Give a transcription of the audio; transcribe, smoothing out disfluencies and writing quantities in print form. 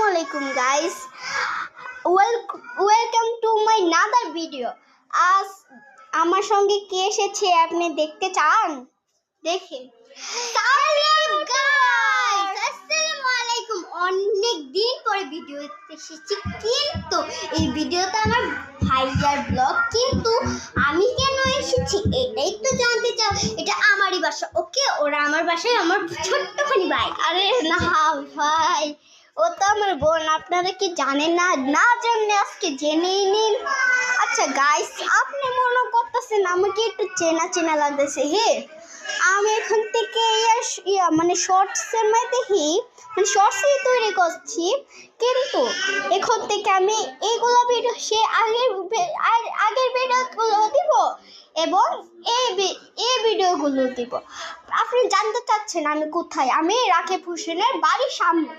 Assalamualaikum guys. Welcome to my another video. আজ আমার সঙ্গে কে এসেছে আপনি দেখতে চান? দেখেন। আসসালামুয়ালাইকুম। অনেক দিন পরে ভিডিও এসেছি, কিন্তু এই ভিডিওটা আমার ভাইয়ার ব্লগ, কিন্তু আমি কেন এসেছি এটাই তো জানতে চাও। এটা আমারই বাসা, ওকে? ওরা আমার বাসায় আমার ছোট্টখানি ভাই। আরে না ভাই, ও তো আমার বোন। আপনারা কি জানেন না? না জানলে আজকে জেনেই নিন। আচ্ছা গাইস, আপনি মনে করতেছেন আমাকে একটু চেনা চেনা লাগতেছে। আমি এখান থেকে মানে শর্টসের দেখি, মানে শর্টসই তৈরি করছি, কিন্তু এখন থেকে আমি এইগুলো ভিডিও আগের ভিডিওগুলো দিব এবং এই ভিডিওগুলো দিব। আপনি জানতে চাচ্ছেন আমি কোথায়? আমি রাকিব হোসেনের বাড়ির সামনে।